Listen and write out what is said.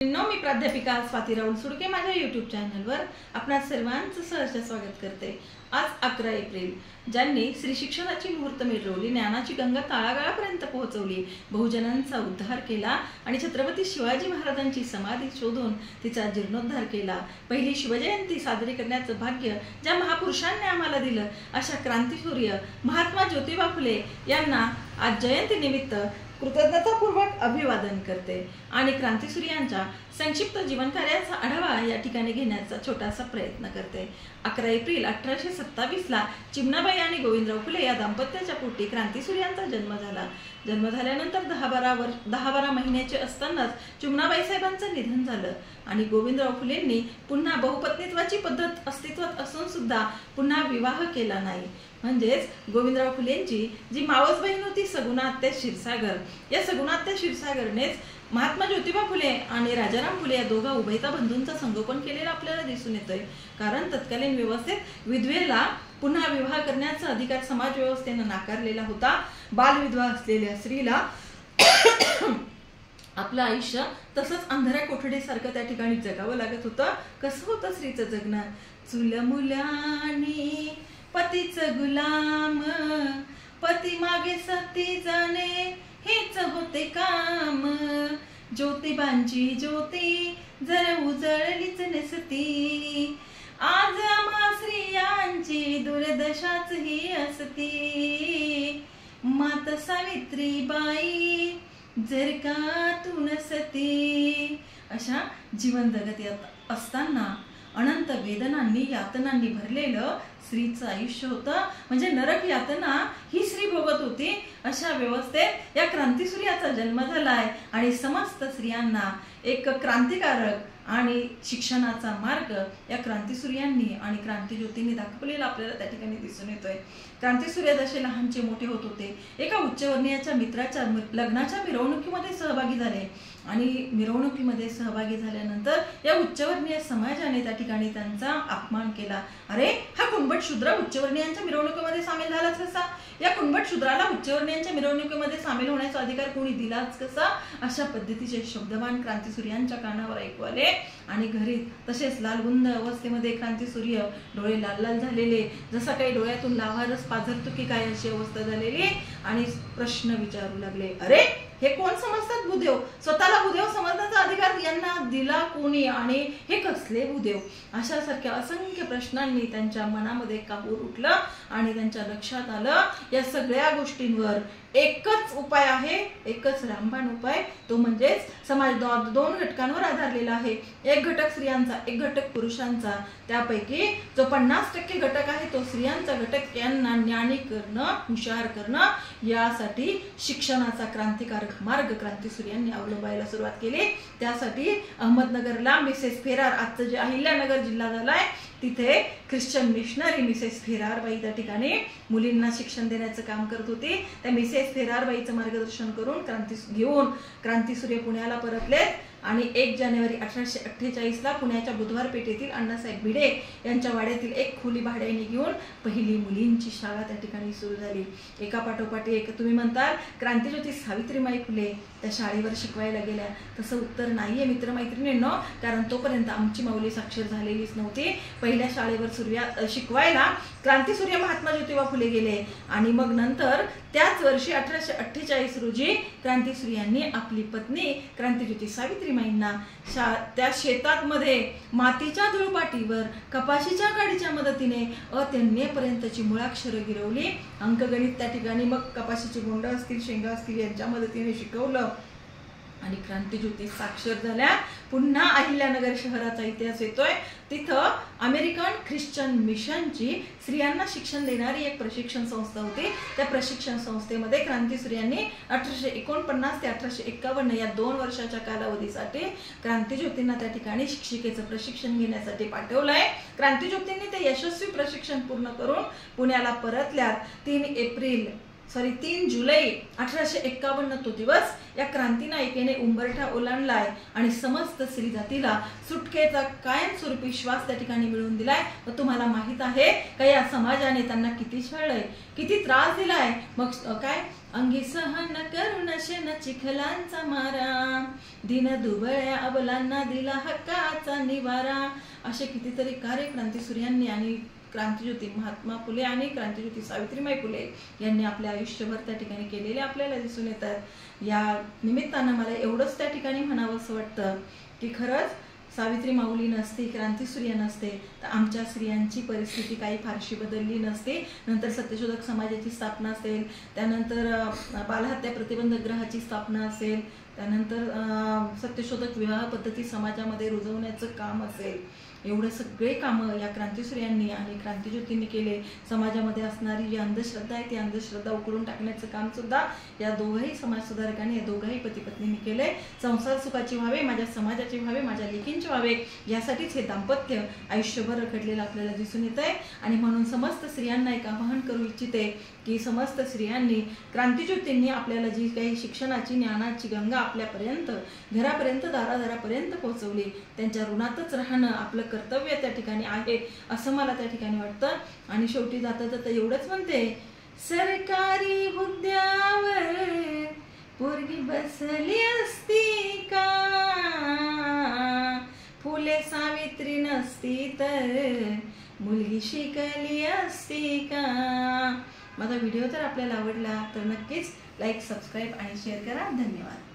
मी प्राध्यापिका स्वाती राहुल सुडके माझ्या यूट्यूब चॅनलवर आपणा सर्वांचं सहर्ष स्वागत करते। आज 11 एप्रिल, ज्यांनी श्री शिक्षणाची मुहूर्त मिरवली, ज्ञानाची गंगा तळागाळापर्यंत पोहोचवली, बहुजनांचा उद्धार केला आणि छत्रपती शिवाजी महाराजांची समाधी शोधून तिचा जीर्णोद्धार केला। पहिली शिवजयंती साजरी करण्याचं भाग्य ज्या महापुरुषांनी आम्हाला दिलं, अशा क्रांतीसूर्य महात्मा ज्योतिबा फुले यांना आज जयंतीनिमित्त कृतज्ञतापूर्वक अभिवादन करते आणि क्रांतीसूर्यांच्या संक्षिप्त जीवनकार्याचा आढावा या ठिकाणी घेण्याचा छोटासा प्रयत्न करते। 11 एप्रिल 1827 ला चिमणाबाई आणि गोविंदराव फुले या दाम्पत्याच्या पोटी क्रांतीसूर्यांचा जन्म झाला। जन्म झाल्यानंतर 10-12 महिन्याचे असतानाच चिमणाबाई साहेबांचं निधन झालं आणि गोविंदराव फुलेंनी पुन्हा बहुपत्नीत्वाची पद्धत अस्तित्वात असून सुद्धा पुन्हा विवाह केला नाही। म्हणजेच गोविंदराव फुलेंची जी मावस बहीण होती सगुणात्या क्षीरसागर, या सगुणात्या क्षीरसागरनेच महात्मा ज्योतिबा फुले आणि राजाराम फुले या दोघा उभयता बंधूंचं संगोपन केलेलं आपल्याला दिसून येतंय। कारण तत्कालीन व्यवस्थेत विधवेला पुन्हा विवाह करण्याचा अधिकार समाज व्यवस्थेने नाकारलेला होता। बालविधवा असलेल्या स्त्रीला आपलं आयुष्य तसंच अंधाऱ्या कोठडीसारखं त्या ठिकाणी जगावं लागत होतं। कसं होतं स्त्रीचं जगणं? चुल मुलांनी पतीचं गुलाम, पती मागे सती जाणे हेच होते काम। ज्योतिबांची ज्योती जर उजळलीच नसती, आज आम्हा स्त्रियांची दुर्दशाच ही असती। माता सावित्रीबाई जर का तू नसती, अशा जीवन जगत असताना अनंत वेदनांनी यातनांनी भरलेलं स्त्रीचं आयुष्य होतं। म्हणजे नरक यातना ही स्त्री भोगत होती। अशा व्यवस्थेत या क्रांतीसूर्याचा जन्म झालाय आणि समस्त स्त्रियांना एक क्रांतिकारक आणि शिक्षणाचा मार्ग या क्रांतीसूर्यांनी आणि क्रांतीज्योतींनी दाखवलेला आपल्याला त्या ठिकाणी दिसून येतोय। क्रांतीसूर्य जसे लहानचे मोठे होत होते, एका उच्चवर्णीयाच्या मित्राच्या लग्नाच्या मिरवणुकीमध्ये सहभागी झाले आणि मिरवणुकीमध्ये सहभागी झाल्यानंतर या उच्चवर्णीय समाजाने त्या ठिकाणी त्यांचा अपमान केला। अरे, हा कुंभट शूद्र उच्चवर्णीयांच्या मिरवणुकीमध्ये सामील झालाच कसा? या कुंभट शूद्राला उच्चवर्णीयांच्या मिरवणुकीमध्ये सामील होण्याचा अधिकार कोणी दिलाच कसा? अशा पद्धतीचे शब्दवान क्रांतीसूर्यांच्या कानावर ऐकू आले आणि घरी तसेच लालगुंद अवस्थेमध्ये क्रांतीसूर्य, डोळे लाल लाल झालेले, जसा काही डोळ्यातून लाव्हारस पाझरतो की काय अशी अवस्था झालेली आणि प्रश्न विचारू लागले, अरे हे कोण समजतात भूदेव? स्वतःला भूदेव समजण्याचा अधिकार यांना दिला कोणी आणि हे कसले भूदेव? अशासारख्या असंख्य प्रश्नांनी त्यांच्या मनामध्ये काहूर उठलं आणि त्यांच्या लक्षात आलं या सगळ्या गोष्टींवर एकच उपाय आहे, एकच रामबाण उपाय, तो म्हणजेच समाज दोन घटकांवर आधारलेला आहे। एक घटक स्त्रियांचा, एक घटक पुरुषांचा। त्यापैकी जो 50% घटक आहे तो स्त्रियांचा घटक, यांना ज्ञानी करणं, हुशार करणं, यासाठी शिक्षणाचा क्रांतिकारक मार्ग क्रांतीसूर्यांनी अवलंबायला सुरुवात केली। त्यासाठी अहमदनगरला मिसेस फेरार, आजचं जे अहिल्यानगर जिल्हा झालाय, तिथे ख्रिश्चन मिशनरी मिसेस फेरारबाई त्या ठिकाणी मुलींना शिक्षण देण्याचं काम करत होती। त्या मिसेस फेरारबाईचं मार्गदर्शन करून क्रांतीसूर्य पुण्याला परतले आणि 1 जानेवारी 1848 ला पुण्याच्या बुधवार पेठेतील अण्णासाहेब भिडे यांच्या वाड्यातील एक खोली भाड्याने घेऊन पहिली मुलींची शाळा त्या ठिकाणी सुरू झाली। एका पाठोपाठ एक। तुम्ही म्हणताल क्रांतीज्योती सावित्रीबाई फुले त्या शाळेवर शिकवायला गेल्या, तसं उत्तर नाहीये मित्रमैत्रिणींनो, कारण तोपर्यंत आमची माऊली साक्षर झालेलीच नव्हती। पहिल्या शाळेवर शिकवायला क्रांतीसूर्य महात्मा ज्योतिबा फुले गेले आणि मग नंतर त्याच वर्षी 1848 रोजी क्रांतीसूर्यांनी आपली पत्नी क्रांतीज्योती सावित्रीबाईंना त्या शेतात मध्ये मातीच्या धुळपाटीवर कपाशीच्या काडीच्या मदतीने अत्यंतेपर्यंतची मुळाक्षरं गिरवली। अंकगणित त्या ठिकाणी मग कपाशीची बोंड असतील, शेंगा असतील यांच्या मदतीने शिकवलं आणि क्रांतीज्योती साक्षर झाल्या। पुन्हा अहिल्यानगर शहराचा इतिहास येतोय। तिथं अमेरिकन ख्रिश्चन मिशनची स्त्रियांना शिक्षण देणारी एक प्रशिक्षण संस्था होती। त्या प्रशिक्षण संस्थेमध्ये क्रांतीसूर्यांनी 1849 ते 1851 या 2 वर्षाच्या कालावधीसाठी क्रांतीज्योतींना त्या ठिकाणी शिक्षिकेचं प्रशिक्षण घेण्यासाठी पाठवलंय। क्रांतीज्योतींनी ते यशस्वी प्रशिक्षण पूर्ण करून पुण्याला परतल्यात। 3 एप्रिल 3 जुलै 1851 तो दिवस या क्रांती नायिकेने उंबरठा ओलांडलाय आणि समस्त स्त्री जातीला सुटकेचा कायमस्वरूपी श्वास त्या ठिकाणी मिळवून दिलाय। व तुम्हाला माहित आहे का या समाजाने त्यांना किती छळलंय, किती त्रास दिलाय। मग काय, अंगी सहन करून शेण चिखलांचा मारा, दिन दुबळ्या अबलांना दिला हक्काचा निवारा, असे कितीतरी कार्य क्रांतीसूर्यांनी आणि क्रांतिज्योती महात्मा फुले आणि क्रांतिज्योती सावित्रीबाई फुले यांनी आपल्या आयुष्यभर त्या ठिकाणी केलेले आपल्याला दिसून येतात। या निमित्तानं मला एवढंच त्या ठिकाणी म्हणावंसं वाटतं की खरंच सावित्री माऊली नसती, क्रांतिसूर्य नसते तर आमच्या स्त्रियांची परिस्थिती काही फारशी बदलली नसते। नंतर सत्यशोधक समाजाची स्थापना असेल, त्यानंतर बालहत्या प्रतिबंधक गृहाची स्थापना असेल, त्यानंतर सत्यशोधक विवाह पद्धती समाजामध्ये रुजवण्याचं काम असेल, एवढे सगळे कामं या क्रांतिसूर्यांनी आणि क्रांतिज्योतींनी केले। समाजामध्ये असणारी जी अंधश्रद्धा आहे ती अंधश्रद्धा उकळून टाकण्याचं काम सुद्धा या दोघंही समाजसुधारकांनी, या दोघंही पती पत्नींनी केले। संसार सुखाची व्हावे, माझ्या समाजाची व्हावे, माझ्या लेकींची व्हावे, यासाठीच हे दाम्पत्य आयुष्यभर रखडलेलं आपल्याला दिसून येत आहे। आणि म्हणून समस्त स्त्रियांना एक आवाहन करू इच्छिते की समस्त स्त्रियांनी क्रांतिज्योतींनी आपल्याला जी काही शिक्षणाची, ज्ञानाची गंगा आपल्यापर्यंत, घरापर्यंत, दारादारापर्यंत पोहोचवली, त्यांच्या ऋणातच राहणं आपलं कर्तव्य त्या ठिकाणी आहे असं मला त्या ठिकाणी वाटतं। आणि शेवटी जाता जाता एवढंच म्हणते, सरकारी हुद्द्यावर पोरगी बसली असती का, फुले सावित्री नसती तर मुलगी शिकली असती का। माझा व्हिडिओ जर आपल्याला आवडला तर नक्कीच लाईक, सबस्क्राईब आणि शेअर करा। धन्यवाद।